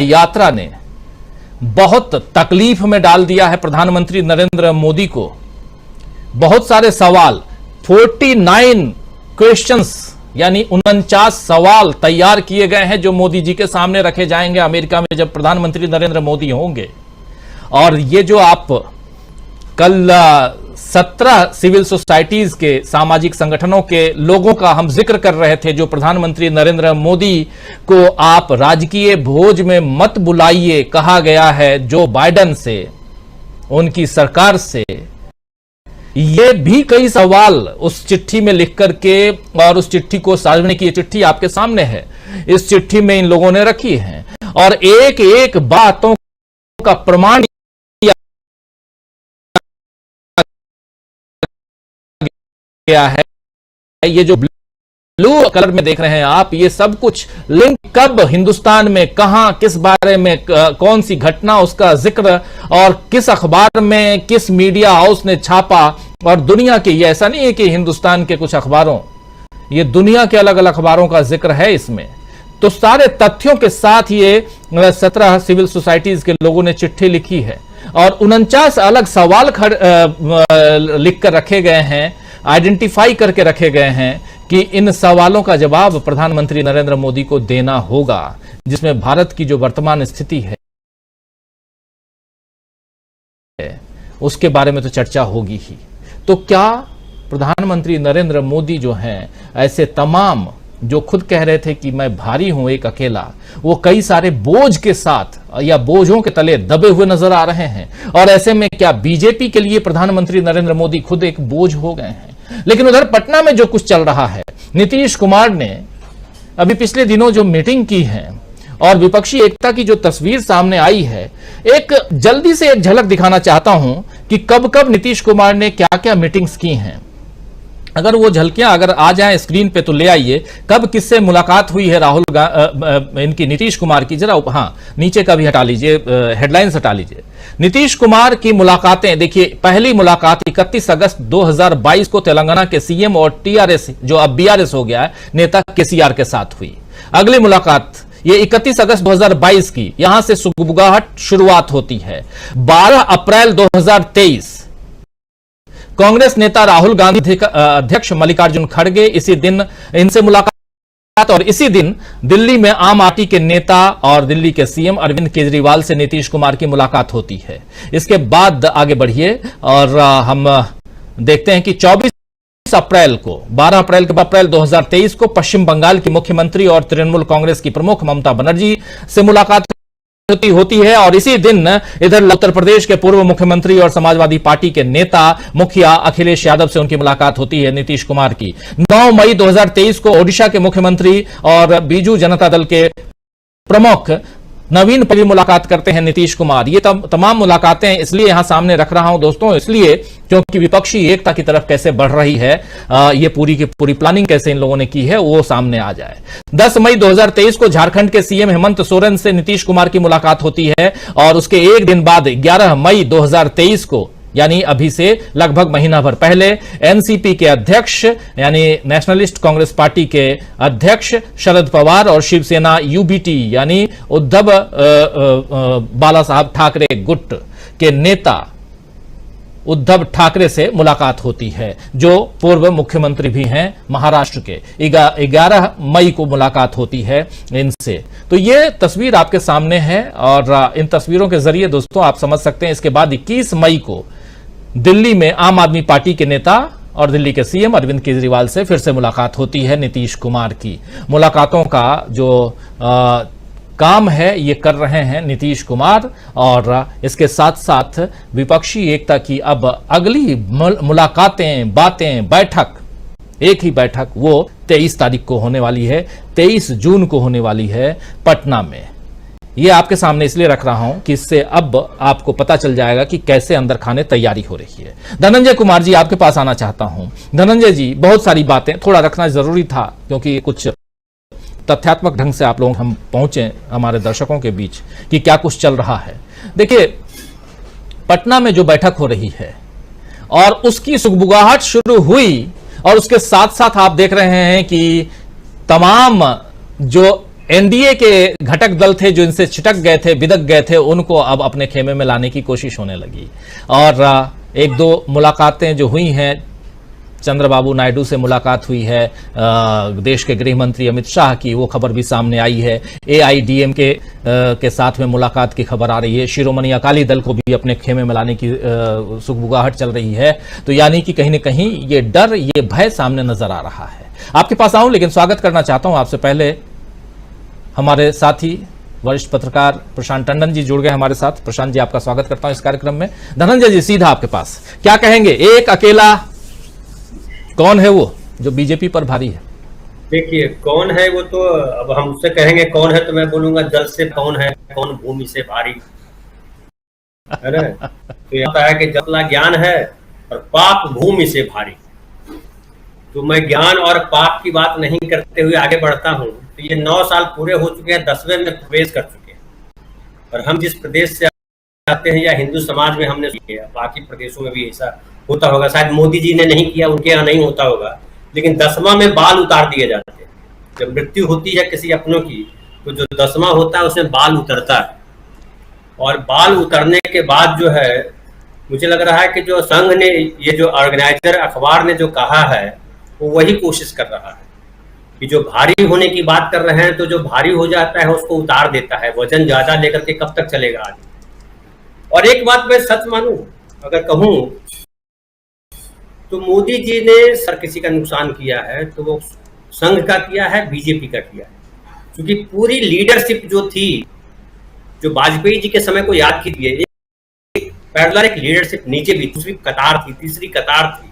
यात्रा ने बहुत तकलीफ में डाल दिया है प्रधानमंत्री नरेंद्र मोदी को। बहुत सारे सवाल, 49 क्वेश्चंस यानी 49 सवाल तैयार किए गए हैं जो मोदी जी के सामने रखे जाएंगे अमेरिका में जब प्रधानमंत्री नरेंद्र मोदी होंगे। और ये जो आप कल 17 सिविल सोसाइटीज के सामाजिक संगठनों के लोगों का हम जिक्र कर रहे थे जो प्रधानमंत्री नरेंद्र मोदी को आप राजकीय भोज में मत बुलाइए कहा गया है जो बाइडेन से, उनकी सरकार से। ये भी कई सवाल उस चिट्ठी में लिख करके, और उस चिट्ठी को सार्वजनिक, ये चिट्ठी आपके सामने है, इस चिट्ठी में इन लोगों ने रखी है और एक एक बातों का प्रमाण गया है। ये जो ब्लू कलर में देख रहे हैं आप, ये सब कुछ लिंक कब हिंदुस्तान में कहां किस बारे में कौन सी घटना, उसका जिक्र और किस अखबार में किस मीडिया हाउस ने छापा। और दुनिया के, ये ऐसा नहीं है कि हिंदुस्तान के कुछ अखबारों, ये दुनिया के अलग अलग अखबारों का जिक्र है इसमें। तो सारे तथ्यों के साथ ये 17 सिविल सोसाइटीज के लोगों ने चिट्ठी लिखी है और 49 अलग सवाल लिख कर रखे गए हैं, आइडेंटिफाई करके रखे गए हैं कि इन सवालों का जवाब प्रधानमंत्री नरेंद्र मोदी को देना होगा, जिसमें भारत की जो वर्तमान स्थिति है उसके बारे में तो चर्चा होगी ही। तो क्या प्रधानमंत्री नरेंद्र मोदी जो हैं, ऐसे तमाम जो खुद कह रहे थे कि मैं भारी हूं एक अकेला, वो कई सारे बोझ के साथ या बोझों के तले दबे हुए नजर आ रहे हैं। और ऐसे में क्या बीजेपी के लिए प्रधानमंत्री नरेंद्र मोदी खुद एक बोझ हो गए हैं? लेकिन उधर पटना में जो कुछ चल रहा है, नीतीश कुमार ने अभी पिछले दिनों जो मीटिंग की है और विपक्षी एकता की जो तस्वीर सामने आई है, एक जल्दी से एक झलक दिखाना चाहता हूं कि कब कब नीतीश कुमार ने क्या क्या मीटिंग्स की हैं। अगर वो झलकियां अगर आ जाएं स्क्रीन पे तो ले आइए। कब किससे मुलाकात हुई है राहुल इनकी, नीतीश कुमार की, जरा हाँ नीचे का भी हटा लीजिए, हेडलाइंस हटा लीजिए। नीतीश कुमार की मुलाकातें देखिए। पहली मुलाकात 31 अगस्त 2022 को तेलंगाना के सीएम और टीआरएस, जो अब बीआरएस हो गया है, नेता केसीआर के साथ हुई। अगली मुलाकात ये 31 अगस्त 2022 की, यहां से सुगबुगाहट शुरुआत होती है। 12 अप्रैल 2023 कांग्रेस नेता राहुल गांधी अध्यक्ष मल्लिकार्जुन खड़गे, इसी दिन इनसे मुलाकात। और इसी दिन दिल्ली में आम आदमी के नेता और दिल्ली के सीएम अरविंद केजरीवाल से नीतीश कुमार की मुलाकात होती है। इसके बाद आगे बढ़िए और हम देखते हैं कि 24 अप्रैल को, 12 अप्रैल 2023 को पश्चिम बंगाल की मुख्यमंत्री और तृणमूल कांग्रेस की प्रमुख ममता बनर्जी से मुलाकात होती है। और इसी दिन इधर उत्तर प्रदेश के पूर्व मुख्यमंत्री और समाजवादी पार्टी के नेता मुखिया अखिलेश यादव से उनकी मुलाकात होती है नीतीश कुमार की। 9 मई 2023 को ओडिशा के मुख्यमंत्री और बीजू जनता दल के प्रमुख नवीन पटनायक मुलाकात करते हैं नीतीश कुमार। ये तमाम मुलाकातें इसलिए यहां सामने रख रहा हूं दोस्तों, इसलिए क्योंकि विपक्षी एकता की तरफ कैसे बढ़ रही है, ये पूरी की पूरी प्लानिंग कैसे इन लोगों ने की है वो सामने आ जाए। 10 मई 2023 को झारखंड के सीएम हेमंत सोरेन से नीतीश कुमार की मुलाकात होती है और उसके एक दिन बाद 11 मई 2023 को, यानी अभी से लगभग महीना भर पहले, एनसीपी के अध्यक्ष यानी नेशनलिस्ट कांग्रेस पार्टी के अध्यक्ष शरद पवार और शिवसेना यूबीटी यानी उद्धव बाला साहब ठाकरे गुट के नेता उद्धव ठाकरे से मुलाकात होती है, जो पूर्व मुख्यमंत्री भी हैं महाराष्ट्र के। 11 मई को मुलाकात होती है इनसे। तो ये तस्वीर आपके सामने है और इन तस्वीरों के जरिए दोस्तों आप समझ सकते हैं। इसके बाद 21 मई को दिल्ली में आम आदमी पार्टी के नेता और दिल्ली के सीएम अरविंद केजरीवाल से फिर से मुलाकात होती है नीतीश कुमार की। मुलाकातों का जो काम है ये कर रहे हैं नीतीश कुमार और इसके साथ साथ विपक्षी एकता की अब अगली मुलाकातें, बातें, बैठक, एक ही बैठक वो 23 तारीख को होने वाली है, 23 जून को होने वाली है पटना में। ये आपके सामने इसलिए रख रहा हूं कि इससे अब आपको पता चल जाएगा कि कैसे अंदर खाने तैयारी हो रही है। धनंजय कुमार जी, आपके पास आना चाहता हूं। धनंजय जी, बहुत सारी बातें थोड़ा रखना जरूरी था क्योंकि कुछ तथ्यात्मक ढंग से आप लोग हम पहुंचे हमारे दर्शकों के बीच कि क्या कुछ चल रहा है। देखिए, पटना में जो बैठक हो रही है और उसकी सुगबुगाहट शुरू हुई और उसके साथ साथ आप देख रहे हैं कि तमाम जो एनडीए के घटक दल थे जो इनसे छिटक गए थे, बिदक गए थे, उनको अब अपने खेमे में लाने की कोशिश होने लगी। और एक दो मुलाकातें जो हुई हैं, चंद्रबाबू नायडू से मुलाकात हुई है देश के गृह मंत्री अमित शाह की, वो खबर भी सामने आई है। एआईडीएमके के साथ में मुलाकात की खबर आ रही है। शिरोमणि अकाली दल को भी अपने खेमे में लाने की सुगबुगाहट चल रही है। तो यानी कि कहीं न कहीं ये डर, ये भय सामने नजर आ रहा है। आपके पास आऊं, लेकिन स्वागत करना चाहता हूं आपसे पहले हमारे साथी वरिष्ठ पत्रकार प्रशांत टंडन जी जुड़ गए हमारे साथ। प्रशांत जी, आपका स्वागत करता हूं इस कार्यक्रम में। धनंजय जी, सीधा आपके पास, क्या कहेंगे, एक अकेला कौन है वो जो बीजेपी पर भारी है? देखिए, कौन है वो तो अब हम उससे कहेंगे कौन है, तो मैं बोलूंगा जल से कौन है, कौन भूमि से भारी, है ना। तो ये होता है कि जतला ज्ञान है और पाप भूमि से भारी। तो मैं ज्ञान और पाप की बात नहीं करते हुए आगे बढ़ता हूँ। तो ये 9 साल पूरे हो चुके हैं, 10वें में प्रवेश कर चुके हैं। और हम जिस प्रदेश से आते हैं या हिंदू समाज में हमने किया, बाकी प्रदेशों में भी ऐसा होता होगा। शायद मोदी जी ने नहीं किया, उनके यहाँ नहीं होता होगा, लेकिन 10वां में बाल उतार दिए जाते हैं। जब मृत्यु होती है किसी अपनों की, तो जो 10वां होता है उसमें बाल उतरता है। और बाल उतरने के बाद जो है, मुझे लग रहा है कि जो संघ ने, ये जो ऑर्गेनाइजर अखबार ने जो कहा है, वो वही कोशिश कर रहा है कि जो भारी होने की बात कर रहे हैं, तो जो भारी हो जाता है उसको उतार देता है। वजन ज्यादा लेकर के कब तक चलेगा आदमी। और एक बात मैं सच मानूं, अगर कहूं, तो मोदी जी ने सर किसी का नुकसान किया है तो वो संघ का किया है, बीजेपी का किया है। क्योंकि पूरी लीडरशिप जो थी, जो वाजपेयी जी के समय को याद कीजिए, एक पैरेलल एक लीडरशिप नीचे भी, दूसरी कतार थी, तीसरी कतार थी।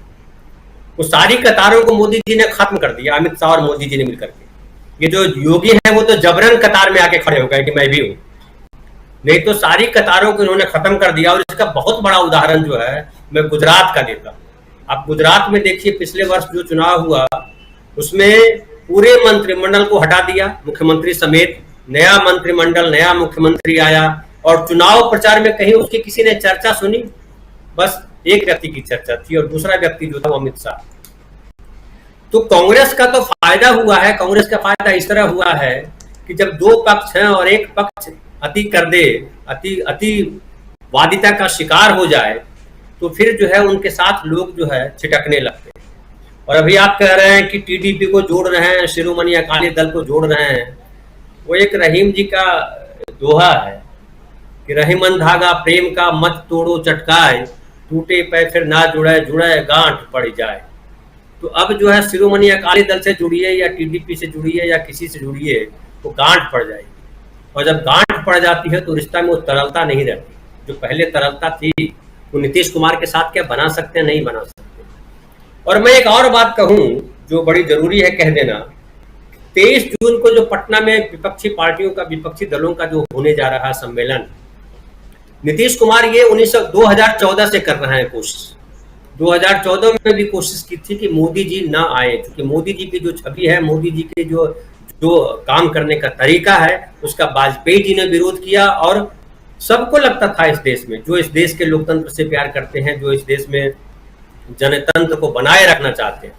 वो सारी कतारों को मोदी जी ने खत्म कर दिया, अमित शाह और मोदी जी ने मिलकर के। ये जो योगी हैं वो तो जबरन कतार में आके खड़े हो गए कि मैं भी हूं, नहीं तो सारी कतारों को इन्होंने खत्म कर दिया। और इसका बहुत बड़ा उदाहरण जो है, मैं गुजरात का देता हूं। आप गुजरात में देखिए, पिछले वर्ष जो चुनाव हुआ उसमें पूरे मंत्रिमंडल को हटा दिया, मुख्यमंत्री समेत। नया मंत्रिमंडल, नया मुख्यमंत्री आया, और चुनाव प्रचार में कहीं उसकी किसी ने चर्चा सुनी? बस एक व्यक्ति की चर्चा थी, और दूसरा व्यक्ति जो था वो अमित शाह। तो कांग्रेस का तो फायदा हुआ है। कांग्रेस का फायदा इस तरह हुआ है कि जब दो पक्ष हैं और एक पक्ष अति कर दे, अतिवादिता का शिकार हो जाए, तो फिर जो है उनके साथ लोग जो है छिटकने लगते हैं। और अभी आप कह रहे हैं कि टीडीपी को जोड़ रहे हैं, शिरोमणि अकाली दल को जोड़ रहे हैं। वो एक रहीम जी का दोहा है कि रहीमन धागा प्रेम का मत तोड़ो चटकाए, टूटे पे फिर ना जुड़े, जुड़े गांठ पड़ जाए। तो अब जो है शिरोमणि अकाली दल से जुड़िए या टीडीपी से जुड़िए या किसी से जुड़िए, तो गांठ पड़ जाएगी। और जब गांठ पड़ जाती है तो रिश्ता में वो तरलता नहीं रहती। जो पहले तरलता थी, वो नीतीश कुमार के साथ क्या बना सकते हैं? नहीं बना सकते। और मैं एक और बात कहूं जो बड़ी जरूरी है कह देना, 23 जून को जो पटना में विपक्षी पार्टियों का, विपक्षी दलों का जो होने जा रहा है सम्मेलन, नीतीश कुमार ये 2014 से कर रहे हैं कोशिश। 2014 में भी कोशिश की थी कि मोदी जी ना आए, क्योंकि मोदी जी की जो छवि है, मोदी जी के जो काम करने का तरीका है, उसका वाजपेयी जी ने विरोध किया। और सबको लगता था इस देश में, जो इस देश के लोकतंत्र से प्यार करते हैं, जो इस देश में जनतंत्र को बनाए रखना चाहते हैं,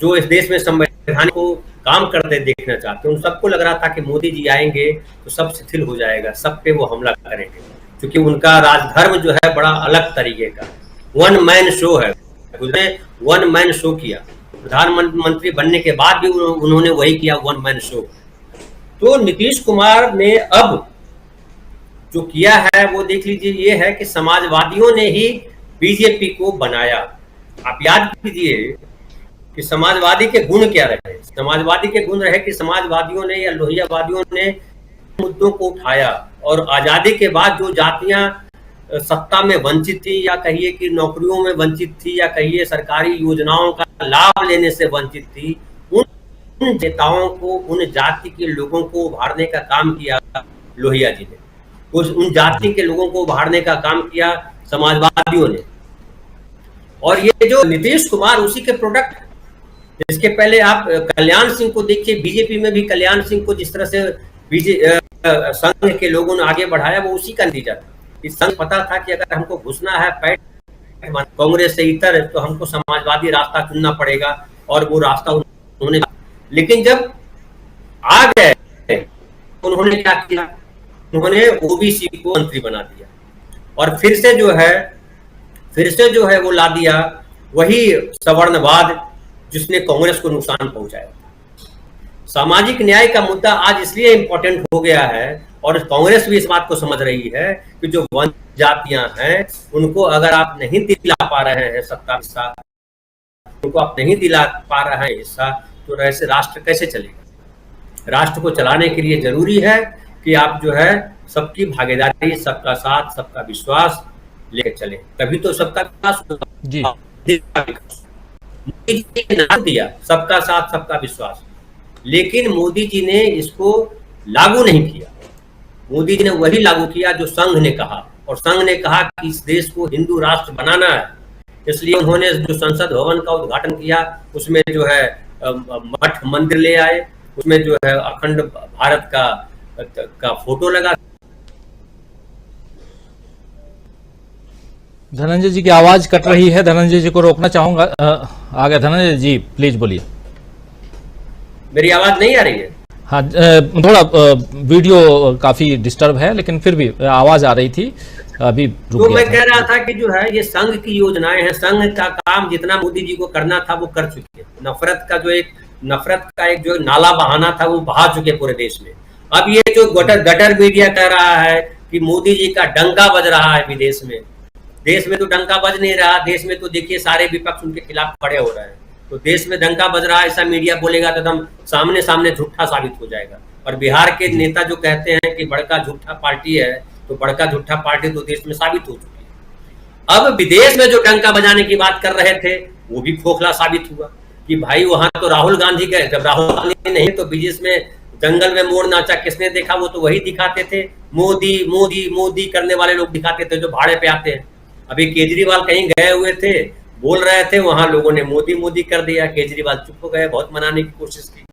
जो इस देश में संवैधान को काम करते देखना चाहते हैं, उन सबको लग रहा था कि मोदी जी आएंगे तो सब शिथिल हो जाएगा, सब पे वो हमला करेंगे। क्योंकि उनका राजधर्म जो है बड़ा अलग तरीके का, वन मैन शो है। उन्होंने वन मैन शो किया, प्रधानमंत्री बनने के बाद भी उन्होंने वही किया, वन मैन शो। तो नीतीश कुमार ने अब जो किया है वो देख लीजिए, ये है कि समाजवादियों ने ही बीजेपी को बनाया। आप याद कीजिए कि समाजवादी के गुण क्या रहे। समाजवादी के गुण रहे कि समाजवादियों ने या लोहियावादियों ने मुद्दों को उठाया, और आजादी के बाद जो जातियां सत्ता में वंचित थी, या कहिए कि नौकरियों में वंचित थी, या कहिए सरकारी योजनाओं का लाभ लेने से वंचित थी, उन नेताओं को, उन जाति के लोगों को उभारने का काम किया लोहिया जी ने। उन जाति के लोगों को उभारने का काम किया समाजवादियों ने। और ये जो नीतीश कुमार, उसी के प्रोडक्ट। इसके पहले आप कल्याण सिंह को देखिए, बीजेपी में भी कल्याण सिंह को जिस तरह से संघ के लोगों ने आगे बढ़ाया, वो उसी का नतीजा था। इस संघ पता था कि अगर हमको घुसना है पैठ कांग्रेस से इतर, तो हमको समाजवादी रास्ता चुनना पड़ेगा, और वो रास्ता उन्होंने। लेकिन जब आ गए उन्होंने क्या किया, उन्होंने ओबीसी को मंत्री बना दिया और फिर से जो है वो ला दिया वही सवर्णवाद जिसने कांग्रेस को नुकसान पहुंचाया। सामाजिक न्याय का मुद्दा आज इसलिए इंपॉर्टेंट हो गया है और कांग्रेस भी इस बात को समझ रही है कि जो वंचित जातियां हैं उनको अगर आप नहीं दिला पा रहे हैं सत्ता हिस्सा, उनको आप नहीं दिला पा रहे हैं हिस्सा, तो ऐसे राष्ट्र कैसे चलेगा। राष्ट्र को चलाने के लिए जरूरी है कि आप जो है सबकी भागीदारी, सबका साथ, सबका विश्वास लेके चले, तभी तो सबका विकास जी। मोदी जी ने नाम दिया सबका साथ सबका विश्वास, लेकिन मोदी जी ने इसको लागू नहीं किया। मोदी जी ने वही लागू किया जो संघ ने कहा, और संघ ने कहा कि इस देश को हिंदू राष्ट्र बनाना है, इसलिए उन्होंने जो संसद भवन का उद्घाटन किया उसमें जो है मठ मंदिर ले आए, उसमें जो है अखंड भारत का फोटो लगा। धनंजय जी की आवाज कट रही है, धनंजय जी को रोकना चाहूंगा। आगे धनंजय जी प्लीज बोलिए। मेरी आवाज नहीं आ रही है? हाँ, थोड़ा वीडियो काफी डिस्टर्ब है, लेकिन फिर भी आवाज आ रही थी, अभी रुक तो गया मैं था। कह रहा था कि जो है ये संघ की योजनाएं हैं, संघ का काम जितना मोदी जी को करना था वो कर चुके हैं। नफरत का एक जो नाला बहाना था वो बहा चुके पूरे देश में। अब ये जो गटर मीडिया कह रहा है कि मोदी जी का डंका बज रहा है विदेश में, देश में तो डंका बज नहीं रहा। देश में तो देखिए सारे विपक्ष उनके खिलाफ खड़े हो रहे हैं, तो देश में डंका बज रहा है ऐसा मीडिया बोलेगा तो एकदम सामने सामने झूठा साबित हो जाएगा। और बिहार के नेता जो कहते हैं कि बड़का झूठा पार्टी है, तो बड़का झूठा पार्टी तो देश में साबित हो चुकी है। अब विदेश में जो डंका बजाने की बात कर रहे थे वो भी खोखला साबित हुआ कि भाई वहां तो राहुल गांधी गए, जब राहुल गांधी नहीं तो विदेश में जंगल में मोर नाचा किसने देखा, वो तो वही दिखाते थे, मोदी मोदी मोदी करने वाले लोग दिखाते थे जो भाड़े पे आते हैं। अभी केजरीवाल कहीं गए हुए थे, बोल रहे थे, वहां लोगों ने मोदी मोदी कर दिया, केजरीवाल चुप हो गए, बहुत मनाने की कोशिश की।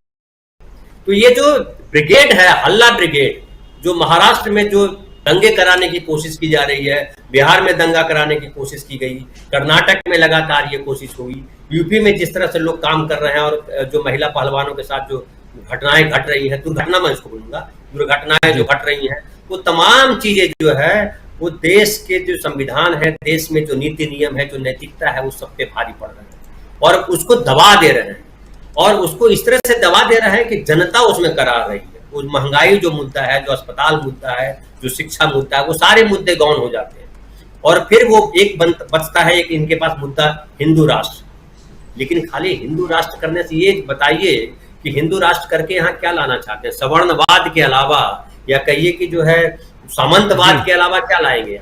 तो ये जो ब्रिगेड है, हल्ला ब्रिगेड, जो महाराष्ट्र में जो दंगे कराने की कोशिश की जा रही है, बिहार में दंगा कराने की कोशिश की गई, कर्नाटक में लगातार ये कोशिश हुई, यूपी में जिस तरह से लोग काम कर रहे हैं और जो महिला पहलवानों के साथ जो घटनाएं घट रही हैं, दुर्घटना मैं इसको बोलूंगा, दुर्घटनाएं जो घट रही हैं, वो तमाम चीजें जो है वो देश के जो संविधान है, देश में जो नीति नियम है, जो नैतिकता है, उस सब पे भारी पड़ रहे हैं और उसको दबा दे रहे हैं। और उसको इस तरह से दबा दे रहा है कि जनता उसमें करार रही है। वो महंगाई जो मुद्दा है, जो अस्पताल मुद्दा है, जो शिक्षा मुद्दा है, वो सारे मुद्दे गौन हो जाते हैं। और फिर वो एक बचता है एक इनके पास मुद्दा हिंदू राष्ट्र। लेकिन खाली हिंदू राष्ट्र करने से ये बताइए कि हिंदू राष्ट्र करके यहाँ क्या लाना चाहते हैं? सवर्णवाद के अलावा, या कहिए कि जो है सामंतवाद के अलावा क्या लाएंगे?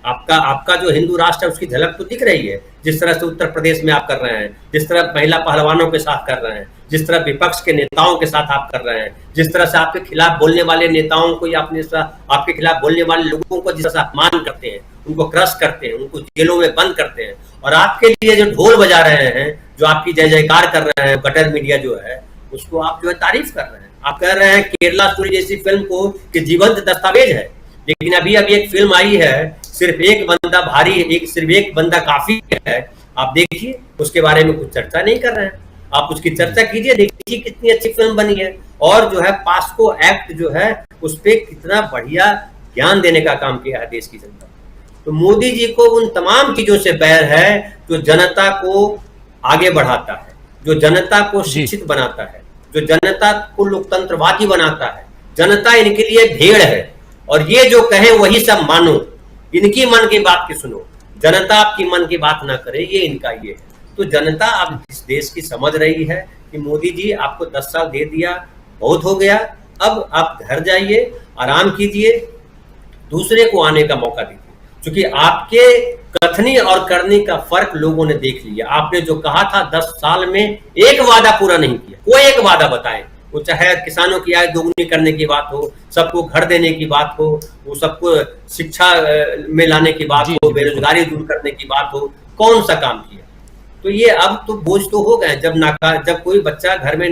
आपका जो हिंदू राष्ट्र है उसकी झलक तो दिख रही है, जिस तरह से उत्तर प्रदेश में आप कर रहे हैं, जिस तरह महिला पहलवानों के साथ कर रहे हैं, जिस तरह विपक्ष के नेताओं के साथ आप कर रहे हैं, जिस तरह से आपके खिलाफ बोलने वाले नेताओं को या आपके खिलाफ बोलने वाले लोगों को जिस तरह से अपमान करते हैं, उनको क्रश करते हैं, उनको जेलों में बंद करते हैं, और आपके लिए जो ढोल बजा रहे हैं, जो आपकी जय जयकार कर रहे हैं, गटर मीडिया जो है उसको आप जो है तारीफ कर रहे हैं। आप कह रहे हैं केरला स्टोरी जैसी फिल्म को कि जीवंत दस्तावेज है, लेकिन अभी एक फिल्म आई है, सिर्फ एक बंदा भारी, सिर्फ एक बंदा काफी है, आप देखिए, उसके बारे में कुछ चर्चा नहीं कर रहे हैं। आप उसकी चर्चा कीजिए, देखिए कितनी अच्छी फिल्म बनी है, और जो है पास्को एक्ट जो है उस पर कितना बढ़िया ज्ञान देने का काम किया है देश की जनता। तो मोदी जी को उन तमाम चीजों से बैर है जो जनता को आगे बढ़ाता है, जो जनता को शिक्षित बनाता है, जो जनता को लोकतंत्रवादी बनाता है। जनता इनके लिए भेड़ है, और ये जो कहे वही सब मानो, इनकी मन की बात की सुनो, जनता आपकी मन की बात ना करे, ये इनका ये है। तो जनता अब इस देश की समझ रही है कि मोदी जी आपको 10 साल दे दिया, बहुत हो गया, अब आप घर जाइए, आराम कीजिए, दूसरे को आने का मौका दीजिए। क्योंकि आपके कथनी और करने का फर्क लोगों ने देख लिया। आपने जो कहा था 10 साल में एक वादा पूरा नहीं किया। कोई एक वादा बताएं, वो चाहे किसानों की आय दोगुनी करने की बात हो, सबको घर देने की बात हो, वो सबको शिक्षा में लाने की बात हो, बेरोजगारी दूर करने की बात हो, कौन सा काम किया? तो ये अब तो बोझ तो हो गए। जब कोई बच्चा घर में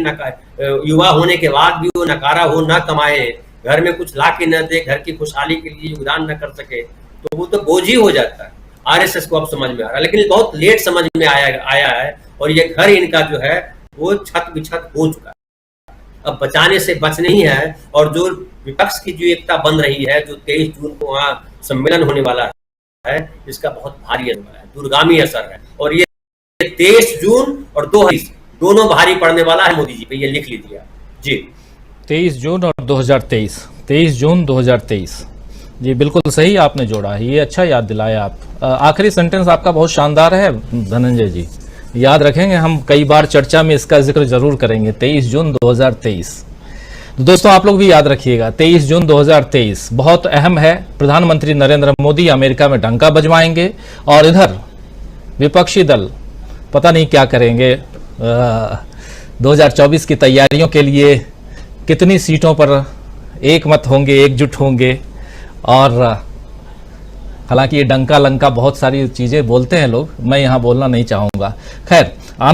युवा होने के बाद भी वो नकारा हो, ना कमाए, घर में कुछ ला के न दे, घर की खुशहाली के लिए योगदान न कर सके, तो वो तो बोझ ही हो जाता है। आरएसएस को अब समझ में आ रहा है, लेकिन बहुत लेट समझ में आया है, और ये घर इनका जो है वो छत बिछत हो चुका है। अब बचाने से बच नहीं है, और जो विपक्ष की जो एकता बन रही है, जो 23 जून को वहाँ सम्मेलन होने वाला है, इसका बहुत भारी असर है, दूरगामी असर है। और ये 23 जून और 2023 दोनों भारी पड़ने वाला है मोदी जी पे, ये लिख लीजिए जी। 23 जून और 2023, 23 जून 2023, जी बिल्कुल सही आपने जोड़ा है, ये अच्छा याद दिलाया आप। आखिरी सेंटेंस आपका बहुत शानदार है धनंजय जी, याद रखेंगे, हम कई बार चर्चा में इसका जिक्र जरूर करेंगे। 23 जून 2023, तो दोस्तों आप लोग भी याद रखिएगा 23 जून 2023 बहुत अहम है। प्रधानमंत्री नरेंद्र मोदी अमेरिका में डंका बजवाएंगे और इधर विपक्षी दल पता नहीं क्या करेंगे। 2024 की तैयारियों के लिए कितनी सीटों पर एक मत होंगे, एकजुट होंगे, और हालांकि ये डंका लंका बहुत सारी चीजें बोलते हैं लोग, मैं यहां बोलना नहीं चाहूंगा। खैर, आना